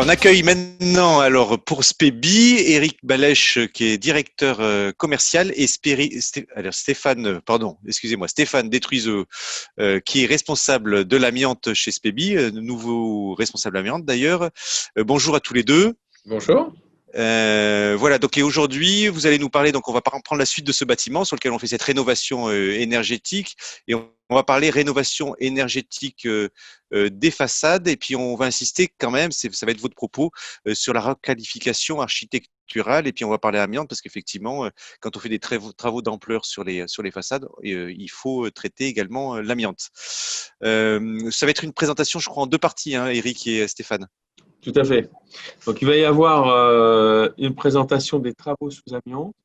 Alors, on accueille maintenant, alors, pour SPEBI, Éric Balèche, qui est directeur commercial, et Stéphane Détruiseau, qui est responsable de l'amiante chez SPEBI, nouveau responsable amiante d'ailleurs. Bonjour à tous les deux. Bonjour. Voilà, donc et aujourd'hui, vous allez nous parler, donc on va prendre la suite de ce bâtiment sur lequel on fait cette rénovation énergétique, et on va parler rénovation énergétique des façades, et puis on va insister quand même, ça va être votre propos, sur la requalification architecturale, et puis on va parler amiante, parce qu'effectivement, quand on fait des travaux d'ampleur sur les façades, il faut traiter également l'amiante. Ça va être une présentation, je crois, en deux parties, hein, Éric et Stéphane. Tout à fait. Donc, il va y avoir une présentation des travaux sous amiante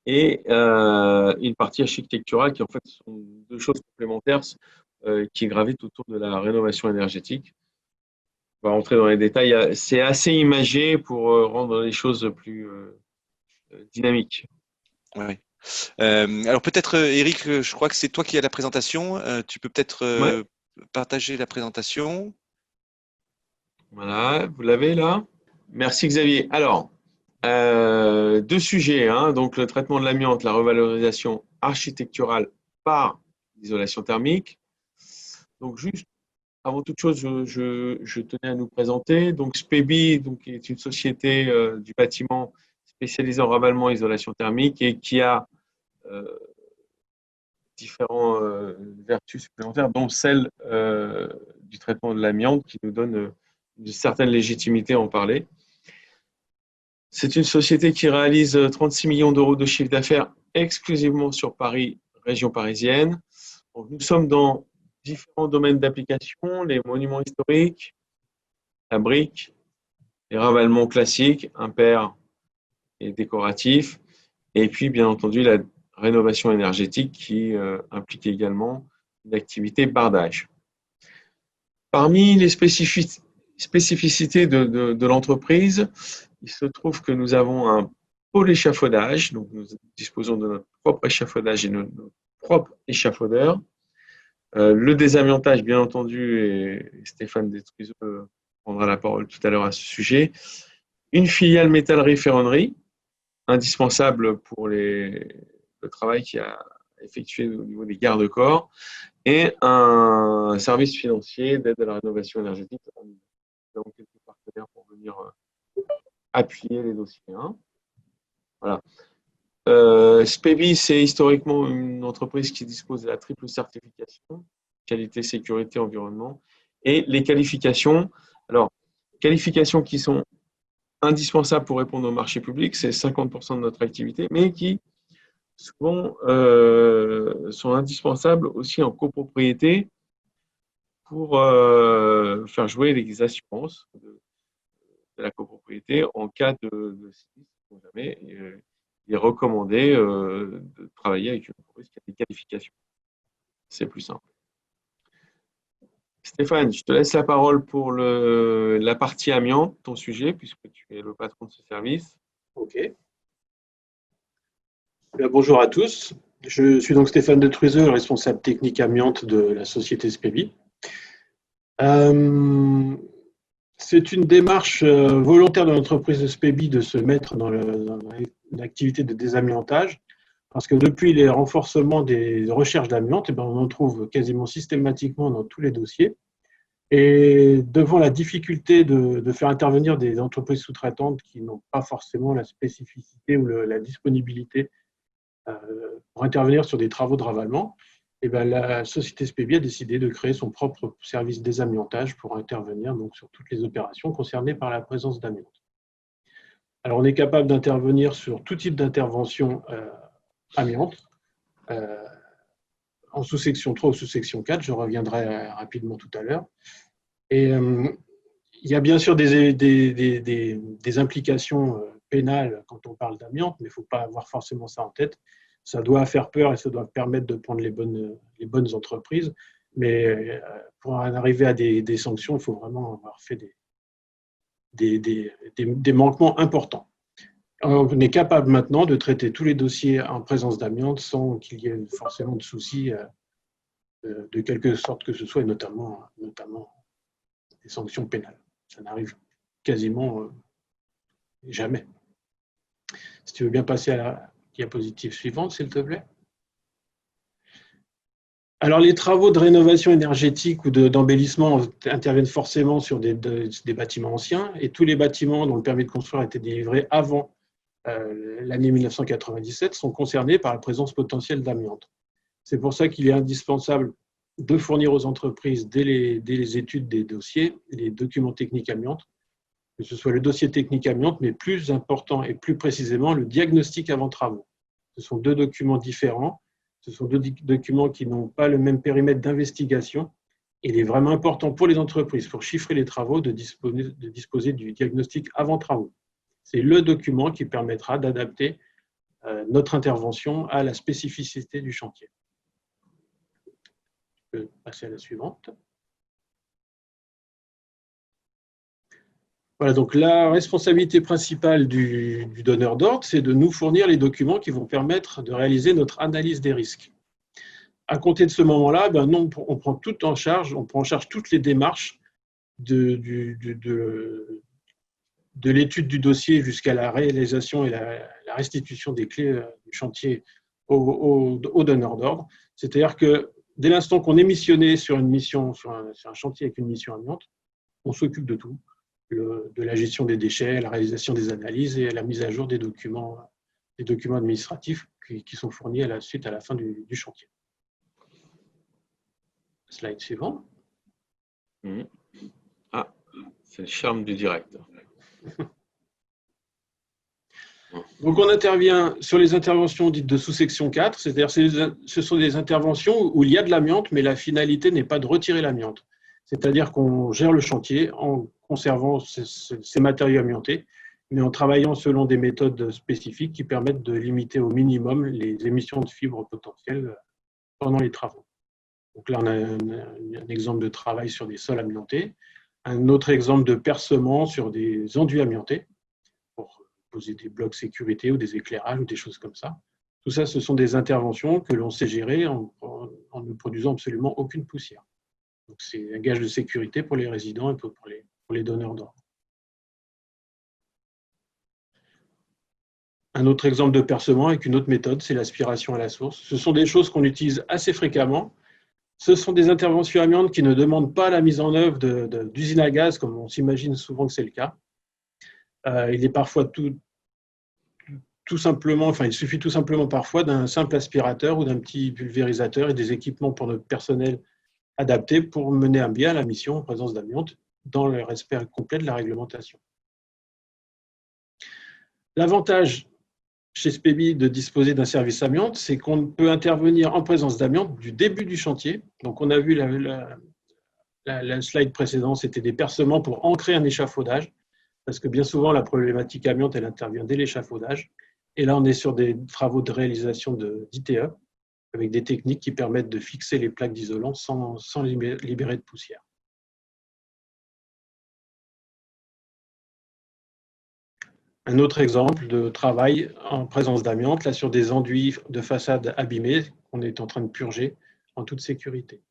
et une partie architecturale qui, en fait, sont deux choses complémentaires qui gravitent autour de la rénovation énergétique. On va rentrer dans les détails. C'est assez imagé pour rendre les choses plus dynamiques. Ouais. Alors peut-être, Éric, je crois que c'est toi qui as la présentation. Tu peux peut-être Ouais, partager la présentation. voilà, vous l'avez là. Merci Xavier. Alors, deux sujets, hein, donc le traitement de l'amiante, la revalorisation architecturale par l'isolation thermique. Donc juste avant toute chose, je tenais à nous présenter. Donc SPEBI, donc, est une société du bâtiment spécialisée en ravalement et isolation thermique et qui a euh, différentes vertus supplémentaires, dont celle du traitement de l'amiante qui nous donne une certaine légitimité à en parler. C'est une société qui réalise 36 millions d'euros de chiffre d'affaires exclusivement sur Paris, région parisienne. Donc, nous sommes dans différents domaines d'application, les monuments historiques, la brique, les ravalements classiques, impairs et décoratifs, et puis bien entendu la rénovation énergétique qui implique également une activité bardage. Parmi les spécificités de l'entreprise, il se trouve que nous avons un pôle échafaudage, donc nous disposons de notre propre échafaudage et notre propre échafaudeur. Le désamiantage, bien entendu, et Stéphane Détruiseau prendra la parole tout à l'heure à ce sujet. Une filiale métallerie-ferronnerie, indispensable pour le travail qui a effectué au niveau des garde-corps, et un service financier d'aide à la rénovation énergétique. Nous avons quelques partenaires pour venir appuyer les dossiers. Hein. Voilà. SPEBI, c'est historiquement une entreprise qui dispose de la triple certification, qualité, sécurité, environnement, et les qualifications. Alors, qualifications qui sont indispensables pour répondre au marché public, c'est 50% de notre activité, mais qui souvent sont indispensables aussi en copropriété pour faire jouer les assurances de la copropriété en cas de sinistre. Jamais, il est recommandé de travailler avec une entreprise qui a des qualifications. C'est plus simple. Stéphane, je te laisse la parole pour la partie amiante, ton sujet, puisque tu es le patron de ce service. Ok. Bonjour à tous. Je suis donc Stéphane Détruiseau, responsable technique amiante de la société SPEBI. C'est une démarche volontaire de l'entreprise de SPEBI de se mettre dans l'activité de désamiantage, parce que depuis les renforcements des recherches d'amiante, on en trouve quasiment systématiquement dans tous les dossiers. Et devant la difficulté de faire intervenir des entreprises sous-traitantes qui n'ont pas forcément la spécificité ou la disponibilité pour intervenir sur des travaux de ravalement, la société SPEBI a décidé de créer son propre service désamiantage pour intervenir donc, sur toutes les opérations concernées par la présence d'amiante. Alors, on est capable d'intervenir sur tout type d'intervention amiante, en sous-section 3 ou sous-section 4, je reviendrai rapidement tout à l'heure. Et il y a bien sûr des implications pénales quand on parle d'amiante, mais il ne faut pas avoir forcément ça en tête. Ça doit faire peur et ça doit permettre de prendre les bonnes entreprises. Mais pour en arriver à des sanctions, il faut vraiment avoir fait des manquements importants. On est capable maintenant de traiter tous les dossiers en présence d'amiante sans qu'il y ait forcément de soucis de quelque sorte que ce soit, et notamment des sanctions pénales. Ça n'arrive quasiment jamais. Si tu veux bien passer à la diapositive suivante, s'il te plaît. Alors, les travaux de rénovation énergétique ou d'embellissement interviennent forcément sur des bâtiments anciens, et tous les bâtiments dont le permis de construire a été délivré avant l'année 1997 sont concernés par la présence potentielle d'amiante. C'est pour ça qu'il est indispensable de fournir aux entreprises, dès les études des dossiers, les documents techniques amiante, que ce soit le dossier technique amiante, mais plus important et plus précisément le diagnostic avant travaux. Ce sont deux documents différents. Ce sont deux documents qui n'ont pas le même périmètre d'investigation. Il est vraiment important pour les entreprises, pour chiffrer les travaux, de disposer du diagnostic avant travaux. C'est le document qui permettra d'adapter notre intervention à la spécificité du chantier. Je peux passer à la suivante. Voilà, donc la responsabilité principale du donneur d'ordre, c'est de nous fournir les documents qui vont permettre de réaliser notre analyse des risques. À compter de ce moment-là, on prend tout en charge, on prend en charge toutes les démarches de l'étude du dossier jusqu'à la réalisation et la restitution des clés du chantier au donneur d'ordre. C'est-à-dire que dès l'instant qu'on est missionné sur un chantier avec une mission amiante, on s'occupe de tout. De la gestion des déchets, la réalisation des analyses et la mise à jour des documents administratifs qui sont fournis à la fin du chantier. Slide suivant. Ah, c'est le charme du direct. Donc, on intervient sur les interventions dites de sous-section 4, c'est-à-dire ce sont des interventions où il y a de l'amiante, mais la finalité n'est pas de retirer l'amiante. C'est-à-dire qu'on gère le chantier en conservant ces matériaux amiantés, mais en travaillant selon des méthodes spécifiques qui permettent de limiter au minimum les émissions de fibres potentielles pendant les travaux. Donc là, on a un exemple de travail sur des sols amiantés, un autre exemple de percement sur des enduits amiantés, pour poser des blocs sécurité ou des éclairages ou des choses comme ça. Tout ça, ce sont des interventions que l'on sait gérer en ne produisant absolument aucune poussière. Donc, c'est un gage de sécurité pour les résidents et pour les donneurs d'ordre. Un autre exemple de percement avec une autre méthode, c'est l'aspiration à la source. Ce sont des choses qu'on utilise assez fréquemment. Ce sont des interventions amiantes qui ne demandent pas la mise en œuvre d'usines à gaz, comme on s'imagine souvent que c'est le cas. Il est parfois tout simplement, il suffit tout simplement parfois d'un simple aspirateur ou d'un petit pulvérisateur et des équipements pour notre personnel adaptés pour mener à bien la mission en présence d'amiante dans le respect complet de la réglementation. L'avantage chez SPEBI de disposer d'un service amiante, c'est qu'on peut intervenir en présence d'amiante du début du chantier. Donc, on a vu la slide précédente, c'était des percements pour ancrer un échafaudage, parce que bien souvent, la problématique amiante, elle intervient dès l'échafaudage. Et là, on est sur des travaux de réalisation d'ITE, avec des techniques qui permettent de fixer les plaques d'isolant sans libérer de poussière. Un autre exemple de travail en présence d'amiante, là sur des enduits de façade abîmés qu'on est en train de purger en toute sécurité.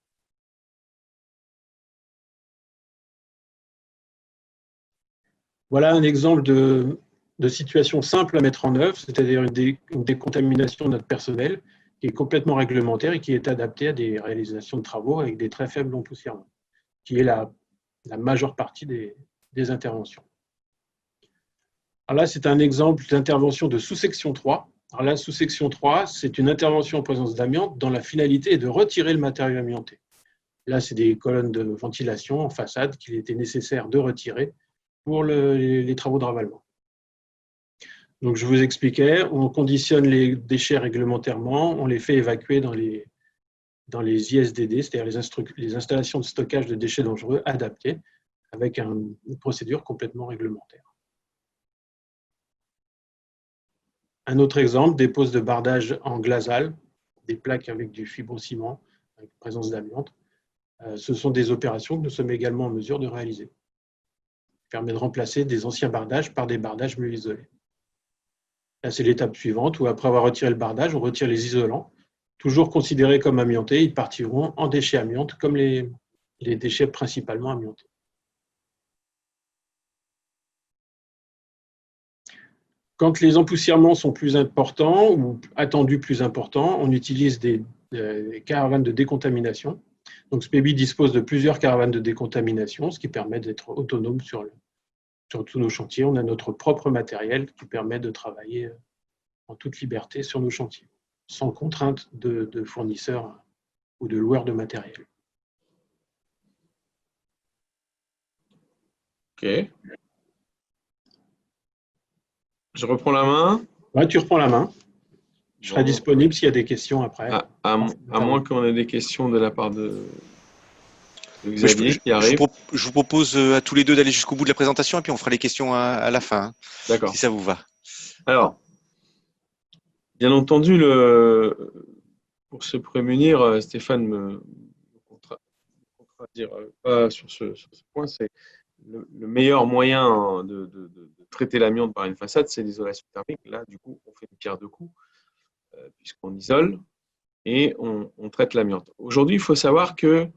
Voilà un exemple de situation simple à mettre en œuvre, c'est-à-dire une décontamination de notre personnel qui est complètement réglementaire et qui est adaptée à des réalisations de travaux avec des très faibles empoussièrements, qui est la majeure partie des interventions. Alors là, c'est un exemple d'intervention de sous-section 3. Alors là, sous-section 3, c'est une intervention en présence d'amiante dont la finalité est de retirer le matériau amianté. Là, c'est des colonnes de ventilation en façade qu'il était nécessaire de retirer pour les travaux de ravalement. Donc, je vous expliquais, on conditionne les déchets réglementairement, on les fait évacuer dans les ISDD, c'est-à-dire les installations de stockage de déchets dangereux adaptées, avec une procédure complètement réglementaire. Un autre exemple, des postes de bardage en glasal, des plaques avec du fibrociment, avec présence d'amiante. Ce sont des opérations que nous sommes également en mesure de réaliser. Ça permet de remplacer des anciens bardages par des bardages mieux isolés. Là, c'est l'étape suivante où, après avoir retiré le bardage, on retire les isolants. Toujours considérés comme amiantés, ils partiront en déchets amiantes, comme les déchets principalement amiantés. Quand les empoussièrements sont plus importants ou attendus plus importants, on utilise des caravanes de décontamination. Donc SPEBI dispose de plusieurs caravanes de décontamination, ce qui permet d'être autonome sur tous nos chantiers. On a notre propre matériel qui permet de travailler en toute liberté sur nos chantiers, sans contrainte de fournisseurs ou de loueurs de matériel. Ok. Je reprends la main. Ouais, tu reprends la main. Je serai Bon. disponible s'il y a des questions après. À moins qu'on ait des questions de la part de Xavier qui arrive. Je vous propose à tous les deux d'aller jusqu'au bout de la présentation et puis on fera les questions à la fin, hein, D'accord. si ça vous va. Alors, bien entendu, pour se prémunir, Stéphane me contradire pas sur ce point, c'est le meilleur moyen de traiter l'amiante par une façade, c'est l'isolation thermique. Là, du coup, on fait une pierre deux coups, puisqu'on isole et on traite l'amiante. Aujourd'hui, il faut savoir que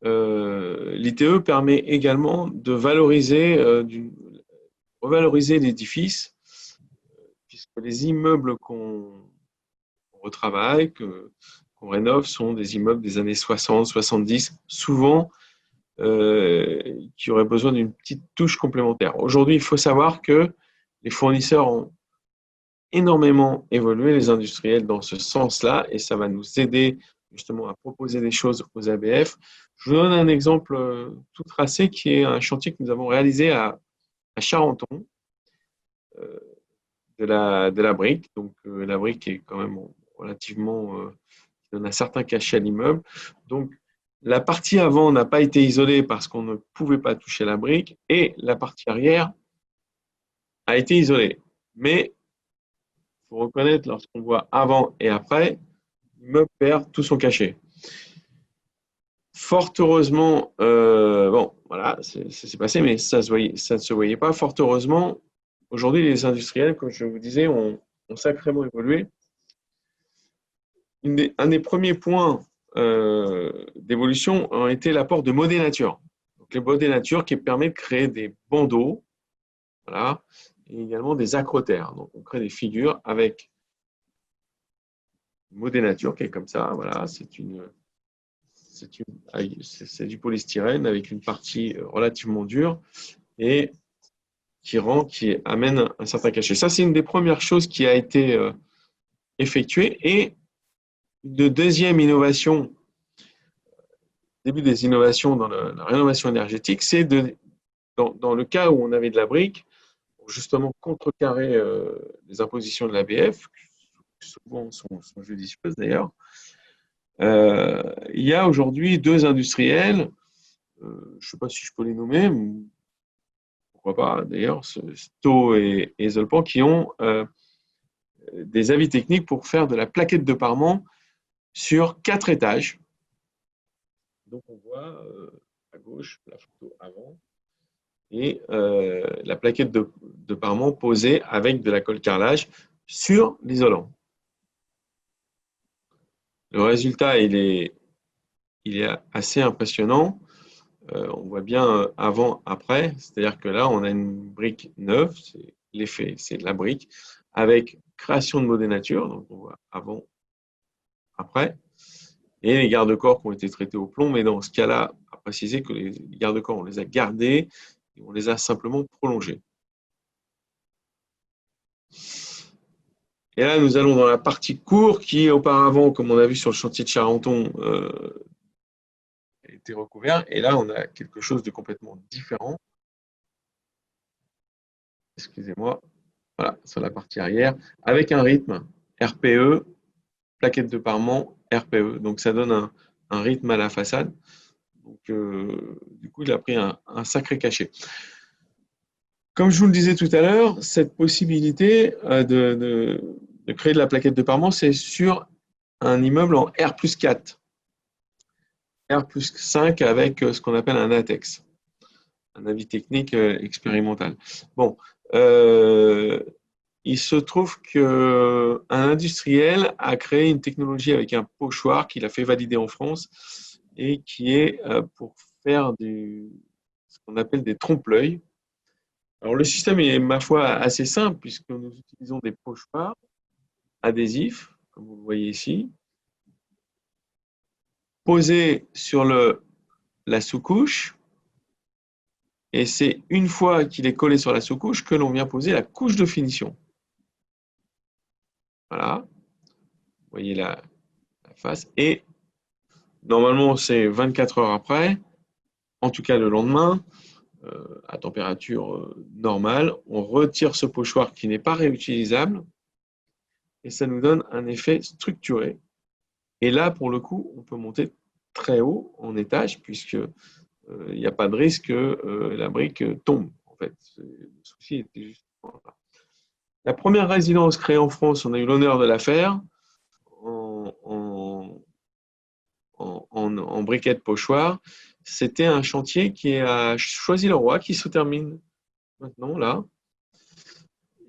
l'ITE permet également de revaloriser l'édifice, puisque les immeubles qu'on retravaille, qu'on rénove, sont des immeubles des années 60, 70, souvent qui auraient besoin d'une petite touche complémentaire. Aujourd'hui, il faut savoir que les fournisseurs ont énormément évolué, les industriels, dans ce sens-là, et ça va nous aider justement à proposer des choses aux ABF. Je vous donne un exemple tout tracé qui est un chantier que nous avons réalisé à Charenton, de la brique. Donc la brique est quand même relativement, qui donne un certain cachet à l'immeuble. Donc la partie avant n'a pas été isolée parce qu'on ne pouvait pas toucher la brique, et la partie arrière a été isolée. Mais il faut reconnaître, lorsqu'on voit avant et après, l'immeuble perd tout son cachet. Fort heureusement, bon, voilà, ça s'est passé, mais ça ne se voyait pas. Fort heureusement, aujourd'hui, les industriels, comme je vous disais, ont sacrément évolué. Un des premiers points d'évolution ont été l'apport de modèles nature. Donc, les modèles nature qui permettent de créer des bandeaux, voilà, et également des acrotères. Donc, on crée des figures avec modèle nature qui est comme ça. Voilà, c'est du polystyrène avec une partie relativement dure et qui amène un certain cachet. Ça, c'est une des premières choses qui a été effectuée. Et une deuxième innovation, début des innovations dans la rénovation énergétique, c'est dans le cas où on avait de la brique, pour justement contrecarrer les impositions de l'ABF, qui souvent sont judicieuses d'ailleurs. Il y a aujourd'hui deux industriels, je ne sais pas si je peux les nommer, pourquoi pas d'ailleurs, Sto et Zolpan, qui ont des avis techniques pour faire de la plaquette de parement sur 4 étages. Donc on voit à gauche la photo avant et la plaquette de parement posée avec de la colle carrelage sur l'isolant. Le résultat, il est assez impressionnant. On voit bien avant, après, c'est-à-dire que là, on a une brique neuve, c'est l'effet, c'est de la brique, avec création de modèle nature, donc on voit avant, après, et les garde-corps qui ont été traités au plomb, mais dans ce cas-là, à préciser que les garde-corps, on les a gardés, et on les a simplement prolongés. Et là, nous allons dans la partie cour qui, auparavant, comme on a vu sur le chantier de Charenton, était recouvert. Et là, on a quelque chose de complètement différent. Excusez-moi. Voilà, sur la partie arrière, avec un rythme RPE, plaquette de parement, RPE. Donc, ça donne un rythme à la façade. Donc, du coup, il a pris un sacré cachet. Comme je vous le disais tout à l'heure, cette possibilité de créer de la plaquette de parement, c'est sur un immeuble en R+4. R+5 avec ce qu'on appelle un ATEX, un avis technique expérimental. Bon, il se trouve qu'un industriel a créé une technologie avec un pochoir qu'il a fait valider en France et qui est pour faire ce qu'on appelle des trompe-l'œil. Alors, le système est, ma foi, assez simple puisque nous utilisons des pochoirs adhésifs, comme vous le voyez ici, posés sur la sous-couche. Et c'est une fois qu'il est collé sur la sous-couche que l'on vient poser la couche de finition. Voilà. Vous voyez la face. Et normalement, c'est 24 heures après, en tout cas le lendemain, à température normale, on retire ce pochoir qui n'est pas réutilisable et ça nous donne un effet structuré. Et là, pour le coup, on peut monter très haut en étage puisque il n'y a pas de risque que la brique tombe. En fait, le souci était justement là. La première résidence créée en France, on a eu l'honneur de la faire en briquettes pochoirs. C'était un chantier qui est à Choisy-le-Roi, qui se termine maintenant là.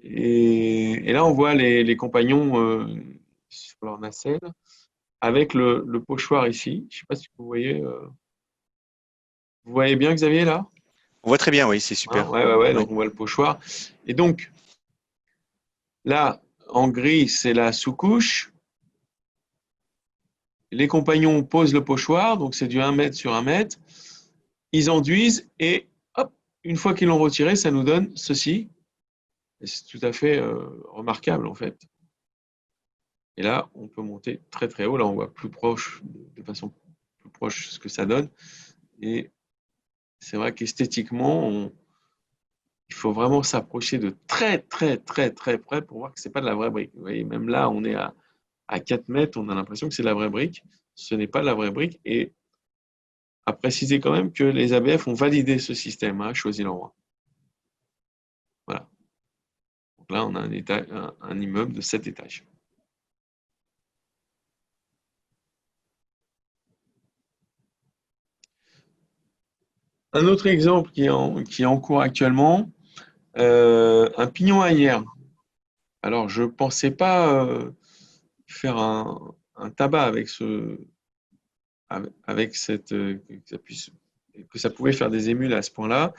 Et là, on voit les compagnons sur leur nacelle avec le pochoir ici. Je ne sais pas si vous voyez. Vous voyez bien, Xavier, là? On voit très bien, oui, c'est Hein, super. ouais. Oui. Donc, on voit le pochoir. Et donc, là, en gris, c'est la sous-couche. Les compagnons posent le pochoir, donc c'est du 1 mètre sur 1 mètre. Ils enduisent et hop, une fois qu'ils l'ont retiré, ça nous donne ceci. Et c'est tout à fait remarquable en fait. Et là, on peut monter très très haut. Là, on voit plus proche, de façon plus proche ce que ça donne. Et c'est vrai qu'esthétiquement, il faut vraiment s'approcher de très très très très près pour voir que c'est pas de la vraie brique. Vous voyez, même là, on est à 4 mètres, on a l'impression que c'est de la vraie brique. Ce n'est pas de la vraie brique. Et à préciser quand même que les ABF ont validé ce système, hein, Choisy-le-Roi. Voilà. Donc là, on a un immeuble de 7 étages. Un autre exemple qui est en cours actuellement, un pignon à hier. Alors, je ne pensais pas faire un tabac avec cette, que ça pouvait faire des émules à ce point-là,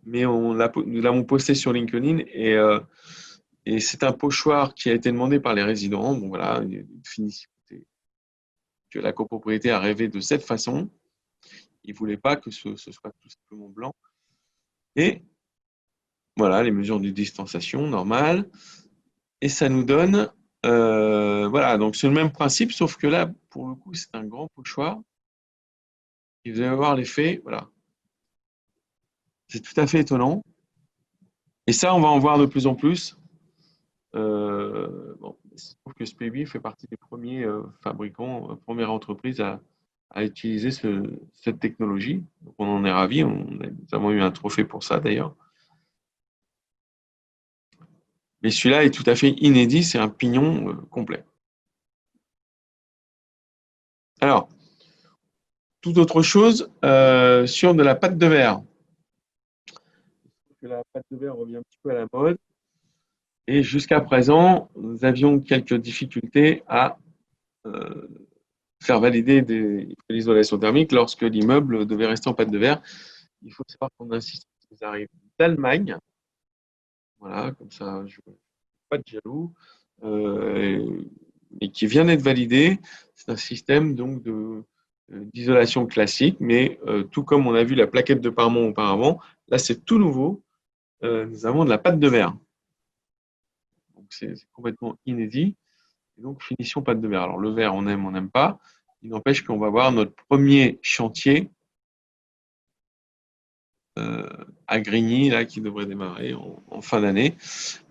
mais nous l'avons posté sur LinkedIn et c'est un pochoir qui a été demandé par les résidents. Bon, voilà, une finition que la copropriété a rêvé de cette façon. Ils ne voulaient pas que ce soit tout simplement blanc. Et voilà, les mesures de distanciation normales. Et ça nous donne, voilà, donc c'est le même principe, sauf que là, pour le coup, c'est un grand pochoir. Et vous allez voir l'effet, voilà. C'est tout à fait étonnant. Et ça, on va en voir de plus en plus. Bon, je trouve que SPB fait partie des premiers fabricants, première entreprise à utiliser cette technologie. Donc, on en est ravis. Nous avons eu un trophée pour ça, d'ailleurs. Mais celui-là est tout à fait inédit. C'est un pignon complet. Alors, toute autre chose sur de la pâte de verre. La pâte de verre revient un petit peu à la mode. Et jusqu'à présent, nous avions quelques difficultés à faire valider l'isolation thermique lorsque l'immeuble devait rester en pâte de verre. Il faut savoir qu'on a un système qui arrive d'Allemagne. Voilà, comme ça, je ne suis pas de jaloux. Et qui vient d'être validé. C'est un système donc d'isolation classique, mais tout comme on a vu la plaquette de Parmont auparavant, là c'est tout nouveau. Nous avons de la pâte de verre. Donc c'est complètement inédit. Et donc finition pâte de verre. Alors le verre, on aime, on n'aime pas. Il n'empêche qu'on va voir notre premier chantier à Grigny, là, qui devrait démarrer en fin d'année.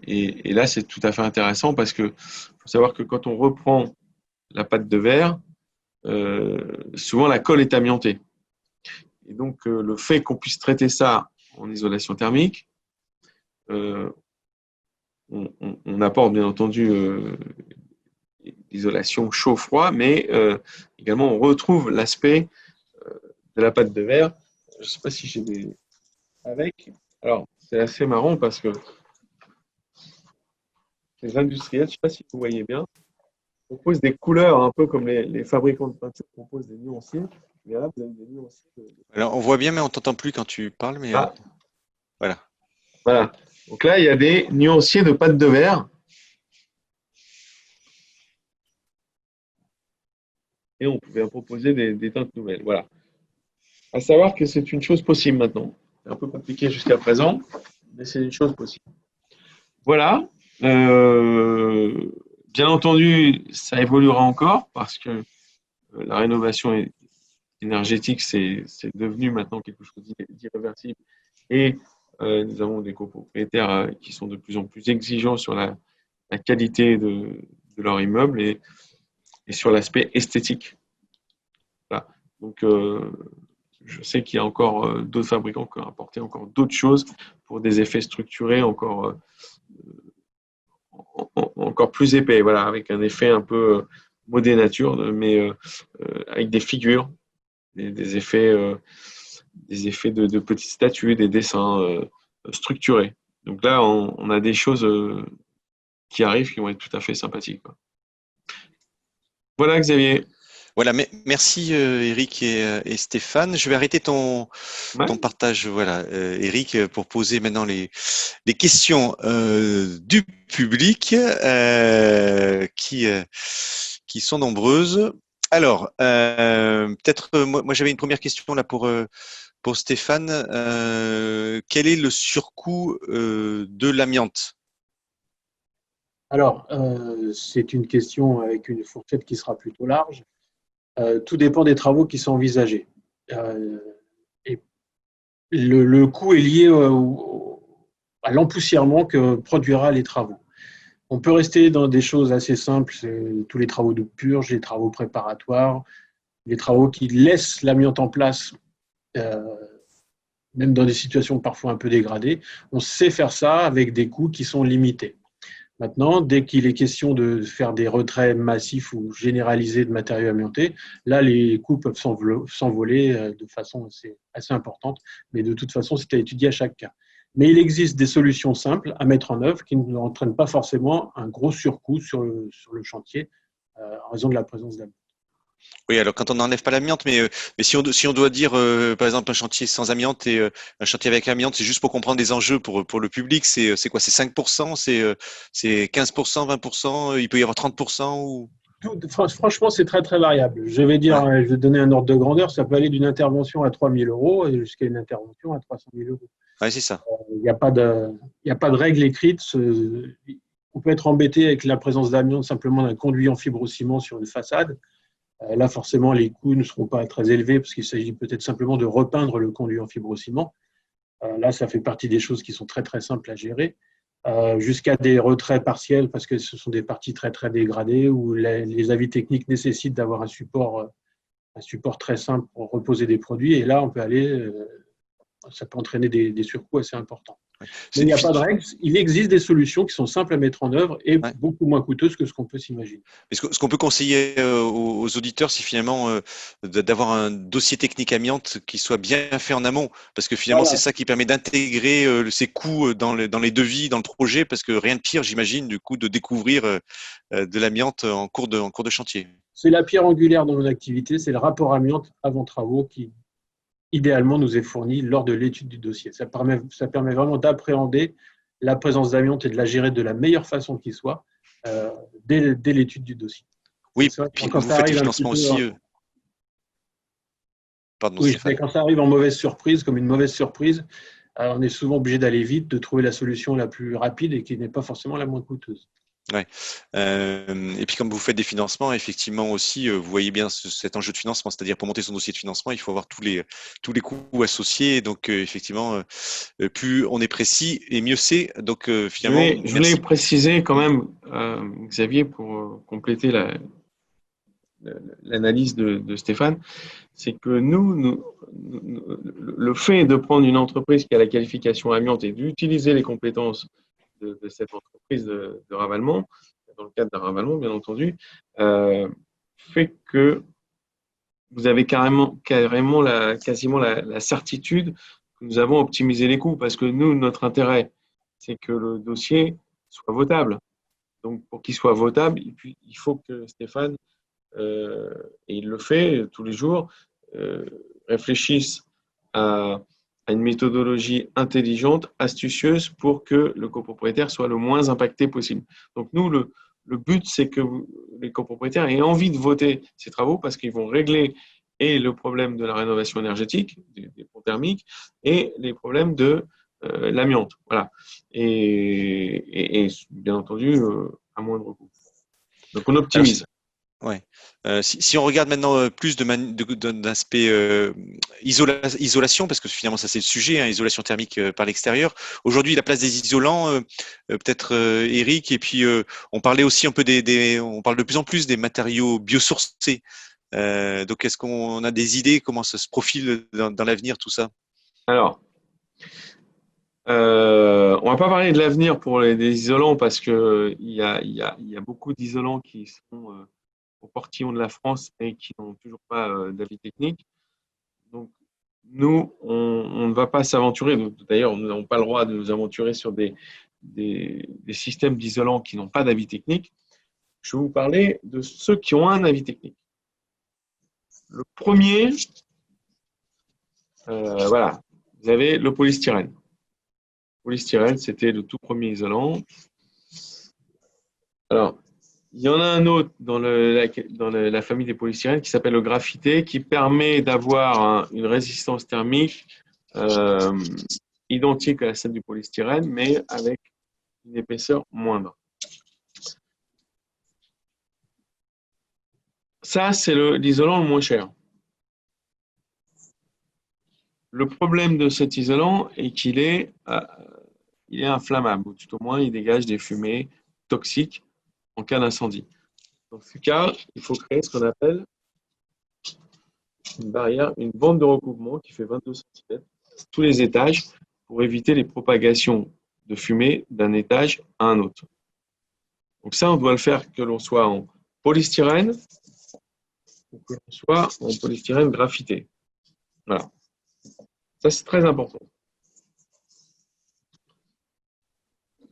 Et là, c'est tout à fait intéressant parce que faut savoir que quand on reprend la pâte de verre, souvent la colle est amiantée. Et donc, le fait qu'on puisse traiter ça en isolation thermique, on apporte bien entendu l'isolation chaud-froid, mais également on retrouve l'aspect de la pâte de verre. Je ne sais pas si j'ai des avec. Alors, c'est assez marrant parce que les industriels, je ne sais pas si vous voyez bien, proposent des couleurs un peu comme les fabricants de peinture proposent des nuanciers. Mais là, vous avez des nuanciers. Alors, on voit bien, mais on t'entend plus quand tu parles. Mais Ah, voilà. voilà. Donc là, il y a des nuanciers de pâte de verre. Et on pouvait proposer des teintes nouvelles. Voilà. À savoir que c'est une chose possible maintenant. C'est un peu compliqué jusqu'à présent, mais c'est une chose possible. Voilà. Bien entendu, ça évoluera encore parce que la rénovation énergétique, c'est devenu maintenant quelque chose d'irréversible. Et nous avons des copropriétaires qui sont de plus en plus exigeants sur la qualité de leur immeuble et sur l'aspect esthétique. Voilà. Donc, je sais qu'il y a encore d'autres fabricants qui ont apporté encore d'autres choses pour des effets structurés encore plus épais, voilà, avec un effet un peu modé nature, mais avec des figures, des effets, de petites statues, des dessins structurés. Donc là, on a des choses qui arrivent qui vont être tout à fait sympathiques, quoi. Voilà, Xavier. Voilà, merci Eric et Stéphane. Je vais arrêter ton Ouais. partage, voilà, Eric, pour poser maintenant les questions du public qui sont nombreuses. Alors, peut-être moi j'avais une première question là pour Stéphane. Quel est le surcoût de l'amiante? Alors, c'est une question avec une fourchette qui sera plutôt large. Tout dépend des travaux qui sont envisagés. Et le coût est lié à l'empoussièrement que produira les travaux. On peut rester dans des choses assez simples, tous les travaux de purge, les travaux préparatoires, les travaux qui laissent l'amiante en place, euh, même dans des situations parfois un peu dégradées. On sait faire ça avec des coûts qui sont limités. Maintenant, dès qu'il est question de faire des retraits massifs ou généralisés de matériaux amiantés, là, les coûts peuvent s'envoler de façon assez importante, mais de toute façon, c'est à étudier à chaque cas. Mais il existe des solutions simples à mettre en œuvre qui n'entraînent pas forcément un gros surcoût sur le chantier en raison de la présence d'amiante. Oui, alors quand on n'enlève pas l'amiante, mais si on doit dire, par exemple, un chantier sans amiante et un chantier avec amiante, c'est juste pour comprendre les enjeux pour le public, c'est quoi? C'est 5%, c'est 15%, 20%, il peut y avoir 30% ou… Franchement, c'est très, très variable. Je vais dire, Ouais, je vais donner un ordre de grandeur, ça peut aller d'une intervention à 3 000 euros et jusqu'à une intervention à 300 000 euros. ouais, c'est ça. Il n'y a pas de règle écrite. On peut être embêté avec la présence d'amiante simplement d'un conduit en fibrociment sur une façade. Là, forcément, les coûts ne seront pas très élevés parce qu'il s'agit peut-être simplement de repeindre le conduit en fibrociment. Là, ça fait partie des choses qui sont très, très simples à gérer. Jusqu'à des retraits partiels parce que ce sont des parties très, très dégradées où les avis techniques nécessitent d'avoir un support très simple pour reposer des produits. Et là, on peut aller, ça peut entraîner des surcoûts assez importants. Mais il n'y a pas de règle. Il existe des solutions qui sont simples à mettre en œuvre et Ouais. beaucoup moins coûteuses que ce qu'on peut s'imaginer. Mais ce qu'on peut conseiller aux auditeurs, c'est finalement d'avoir un dossier technique amiante qui soit bien fait en amont, parce que finalement, c'est Voilà. ça qui permet d'intégrer ces coûts dans les devis, dans le projet, parce que rien de pire, j'imagine, du coup, de découvrir de l'amiante en cours de chantier. C'est la pierre angulaire de mon activité, c'est le rapport amiante avant travaux qui, idéalement, nous est fourni lors de l'étude du dossier. Ça permet vraiment d'appréhender la présence d'amiante et de la gérer de la meilleure façon qui soit dès l'étude du dossier. Oui, C'est vrai que puis quand vous ça faites les arrive un petit financements peu, aussi. Pardon, oui, Stéphane. quand ça arrive en mauvaise surprise, comme une mauvaise surprise, on est souvent obligé d'aller vite, de trouver la solution la plus rapide et qui n'est pas forcément la moins coûteuse. Ouais. Et puis comme vous faites des financements, effectivement aussi, vous voyez bien cet enjeu de financement, c'est-à-dire pour monter son dossier de financement, il faut avoir tous les coûts associés. Donc effectivement, plus on est précis et mieux c'est. Donc finalement, Je voulais merci. préciser quand même, Xavier, pour compléter l'analyse de Stéphane, c'est que le fait de prendre une entreprise qui a la qualification amiante et d'utiliser les compétences de cette entreprise de ravalement, dans le cadre d'un ravalement, bien entendu, fait que vous avez quasiment la certitude que nous avons optimisé les coûts, parce que nous, notre intérêt, c'est que le dossier soit votable. Donc, pour qu'il soit votable, il faut que Stéphane, et il le fait tous les jours, réfléchisse à à une méthodologie intelligente, astucieuse pour que le copropriétaire soit le moins impacté possible. Donc nous, le but, c'est que les copropriétaires aient envie de voter ces travaux parce qu'ils vont régler et le problème de la rénovation énergétique, des ponts thermiques, et les problèmes de l'amiante. Voilà. Et bien entendu, à moindre coût. Donc on Alors, optimise. ouais. Si on regarde maintenant plus d'aspect isolation, parce que finalement ça c'est le sujet, hein, isolation thermique par l'extérieur. Aujourd'hui, la place des isolants, peut-être Eric, et puis on parlait aussi un peu on parle de plus en plus des matériaux biosourcés. Donc est-ce qu'on a des idées comment ça se profile dans l'avenir tout ça? Alors, on va pas parler de l'avenir pour des isolants parce que il y a beaucoup d'isolants qui sont au portillon de la France et qui n'ont toujours pas d'avis technique. Donc, nous, on ne va pas s'aventurer. D'ailleurs, nous n'avons pas le droit de nous aventurer sur des systèmes d'isolants qui n'ont pas d'avis technique. Je vais vous parler de ceux qui ont un avis technique. Le premier, voilà, vous avez le polystyrène. Le polystyrène, c'était le tout premier isolant. Alors, il y en a un autre dans la famille des polystyrènes qui s'appelle le graphité, qui permet d'avoir une résistance thermique identique à celle du polystyrène, mais avec une épaisseur moindre. Ça, c'est l'isolant le moins cher. Le problème de cet isolant est qu'il est inflammable, ou tout au moins il dégage des fumées toxiques en cas d'incendie. Dans ce cas, il faut créer ce qu'on appelle une barrière, une bande de recoupement qui fait 22 cm tous les étages pour éviter les propagations de fumée d'un étage à un autre. Donc ça, on doit le faire que l'on soit en polystyrène ou que l'on soit en polystyrène graphité. Voilà. Ça, c'est très important.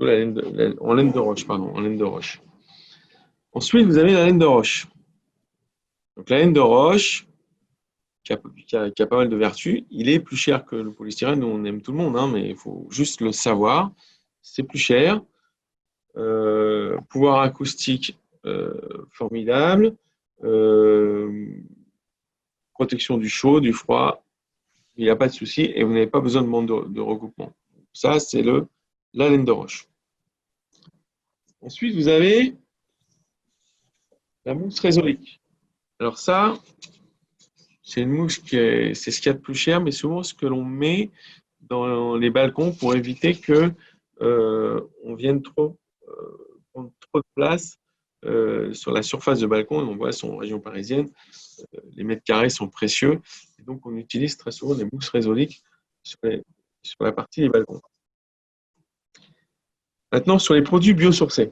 En laine de roche, pardon, en laine de roche. Ensuite, vous avez la laine de roche. Donc la laine de roche, qui a pas mal de vertus, il est plus cher que le polystyrène. Nous, on aime tout le monde, hein, mais il faut juste le savoir. C'est plus cher. Pouvoir acoustique formidable. Protection du chaud, du froid, il n'y a pas de souci et vous n'avez pas besoin de bande de recoupement. Ça, c'est la laine de roche. Ensuite, vous avez la mousse résolique. Alors ça, c'est une mousse c'est ce qu'il y a de plus cher, mais souvent ce que l'on met dans les balcons pour éviter que on vienne prendre trop de place sur la surface de balcon. On voit, en région parisienne, les mètres carrés sont précieux. Et donc, on utilise très souvent des mousses résoliques sur la partie des balcons. Maintenant, sur les produits biosourcés.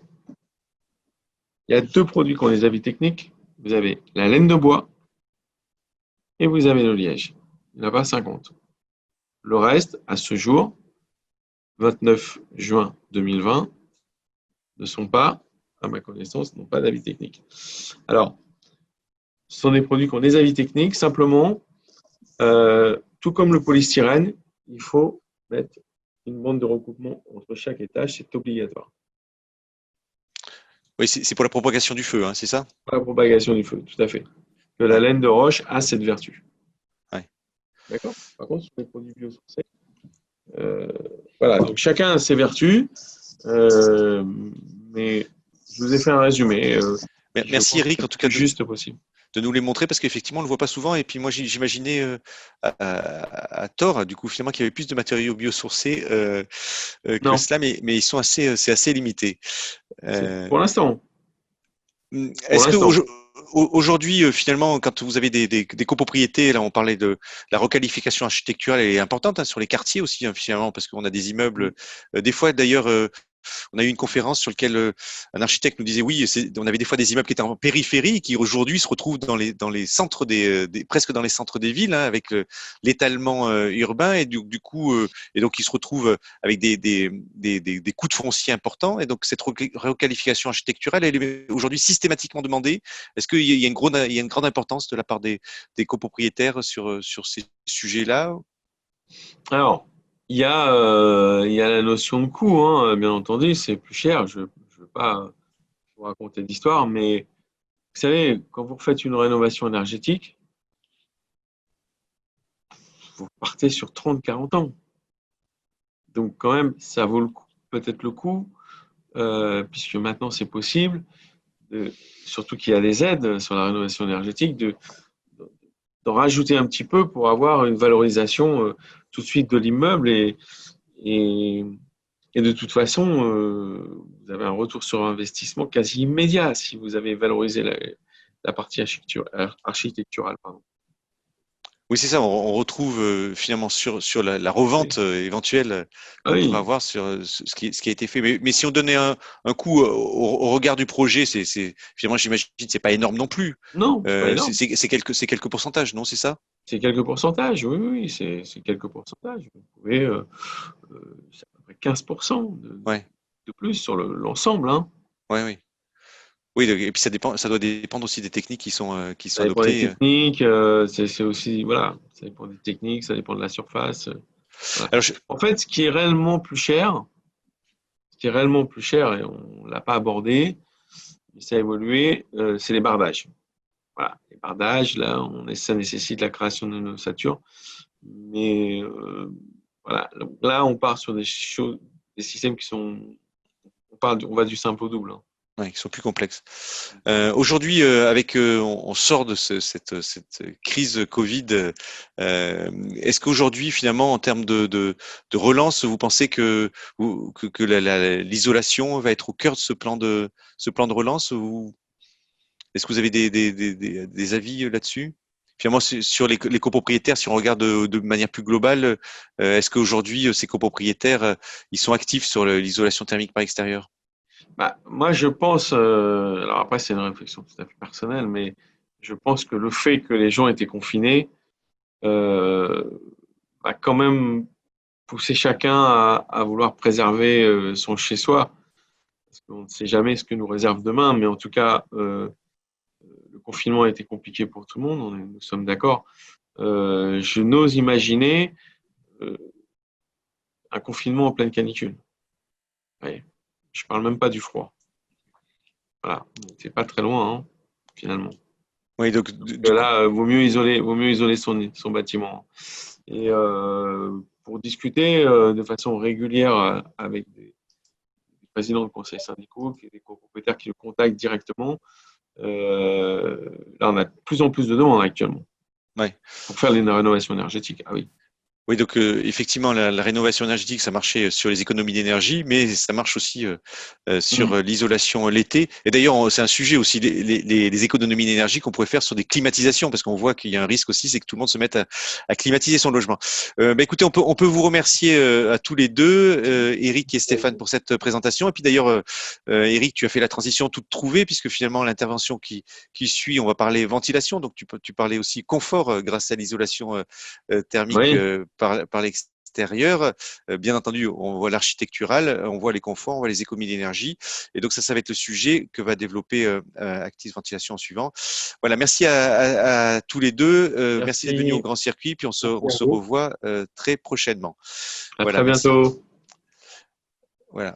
Il y a deux produits qui ont des avis techniques. Vous avez la laine de bois et vous avez le liège. Il n'y en a pas 50. Le reste, à ce jour, 29 juin 2020, ne sont pas, à ma connaissance, n'ont pas d'avis technique. Alors, ce sont des produits qui ont des avis techniques. Simplement, tout comme le polystyrène, il faut mettre une bande de recoupement entre chaque étage. C'est obligatoire. Oui, c'est pour la propagation du feu, hein, c'est ça? Pour la propagation du feu, tout à fait. Que la laine de roche a cette vertu. Ouais. D'accord. Par contre, sur les produits biosourcés, voilà. Donc chacun a ses vertus, mais je vous ai fait un résumé. Merci Eric, en tout cas, le plus juste possible. De nous les montrer parce qu'effectivement on ne le voit pas souvent et puis moi j'imaginais à tort du coup finalement qu'il y avait plus de matériaux biosourcés que cela mais ils sont c'est assez limité. Pour l'instant. Est-ce que aujourd'hui finalement quand vous avez des copropriétés, là on parlait de la requalification architecturale, elle est importante hein, sur les quartiers aussi hein, finalement parce qu'on a des immeubles des fois d'ailleurs on a eu une conférence sur laquelle un architecte nous disait oui, on avait des fois des immeubles qui étaient en périphérie qui aujourd'hui se retrouvent dans les centres presque dans les centres des villes hein, avec l'étalement urbain et du coup et donc ils se retrouvent avec des coûts de foncier importants et donc cette requalification architecturale elle est aujourd'hui systématiquement demandée. Est-ce qu'il y a une grande importance de la part des copropriétaires sur ces sujets-là? Alors, il y a la notion de coût, hein, bien entendu, c'est plus cher. Je ne veux pas vous raconter d'histoire, mais vous savez, quand vous faites une rénovation énergétique, vous partez sur 30, 40 ans. Donc, quand même, ça vaut peut-être le coup, puisque maintenant c'est possible, surtout qu'il y a des aides sur la rénovation énergétique, d'en rajouter un petit peu pour avoir une valorisation tout de suite de l'immeuble et, et de toute façon, vous avez un retour sur investissement quasi immédiat si vous avez valorisé la partie architecturale. Pardon. Oui, c'est ça. On retrouve finalement sur la revente Oui. éventuelle Ah qu'on pourrait oui, avoir sur ce qui a été fait. Mais si on donnait un coût au regard du projet, finalement, j'imagine que c'est pas énorme non plus. non, c'est pas énorme. C'est quelques pourcentages, non? C'est ça? C'est quelques pourcentages, oui, oui, c'est quelques pourcentages. Vous pouvez, c'est à peu près 15% Ouais, de plus sur l'ensemble, hein. ouais, oui. Oui, et puis ça doit dépendre aussi des techniques qui sont Ça dépend des adoptées. techniques, c'est aussi, voilà, ça dépend des techniques, ça dépend de la surface. Voilà. Alors, En fait, ce qui est réellement plus cher, et on ne l'a pas abordé, mais ça a évolué, c'est les bardages. Voilà, les bardages, là, ça nécessite la création d'une ossature, mais voilà, donc là, on part sur des choses, des systèmes qui sont, on va du simple au double, hein. ouais, qui sont plus complexes. Aujourd'hui, on sort de cette crise Covid. Est-ce qu'aujourd'hui, finalement, en termes de relance, vous pensez que l'isolation va être au cœur de ce plan de relance ou est-ce que vous avez des avis là-dessus? Finalement, sur les copropriétaires, si on regarde de manière plus globale, est-ce qu'aujourd'hui, ces copropriétaires, ils sont actifs sur l'isolation thermique par extérieur? Bah, moi, je pense, alors après, c'est une réflexion tout à fait personnelle, mais je pense que le fait que les gens étaient confinés euh, a quand même poussé chacun à vouloir préserver son chez-soi. Parce qu'on ne sait jamais ce que nous réserve demain, mais en tout cas, le confinement a été compliqué pour tout le monde, nous sommes d'accord. Je n'ose imaginer euh, un confinement en pleine canicule. Ouais. Je ne parle même pas du froid. Voilà, c'est pas très loin, hein, finalement. Oui, donc Que du coup, là, vaut mieux isoler son bâtiment. Et pour discuter de façon régulière avec des présidents de conseils syndicaux, des copropriétaires qui le contactent directement, là, on a de plus en plus de demandes actuellement ouais. pour faire les rénovations énergétiques. Ah oui. Oui, donc effectivement, la rénovation énergétique, ça marchait sur les économies d'énergie, mais ça marche aussi sur Mmh. l'isolation l'été. Et d'ailleurs, c'est un sujet aussi, les économies d'énergie qu'on pourrait faire sur des climatisations, parce qu'on voit qu'il y a un risque aussi, c'est que tout le monde se mette à climatiser son logement. Écoutez, on peut vous remercier à tous les deux, Eric et Stéphane, pour cette présentation. Et puis d'ailleurs, Eric, tu as fait la transition toute trouvée, puisque finalement, l'intervention qui suit, on va parler ventilation, donc tu parlais aussi confort grâce à l'isolation thermique Oui, par l'extérieur. Bien entendu, on voit l'architectural, on voit les conforts, on voit les économies d'énergie. Et donc ça va être le sujet que va développer Actis Ventilation en suivant. Voilà, merci à tous les deux. Merci d'être venus au merci. Grand Circuit, puis Merci on à se vous. revoit très prochainement. À Voilà, très merci. bientôt. Voilà.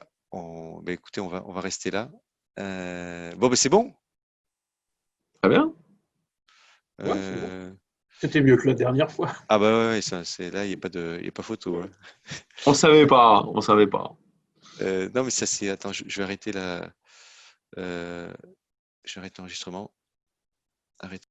Écoutez, on va rester là. C'est bon. Très bien. Ouais, c'est bon. Euh, C'était mieux que la dernière fois. ah bah ouais, ça, c'est là, il y a pas photo, hein. On savait pas, on savait pas. Non, mais ça c'est. Attends, je vais arrêter la. Je vais arrêter l'enregistrement. Arrêter.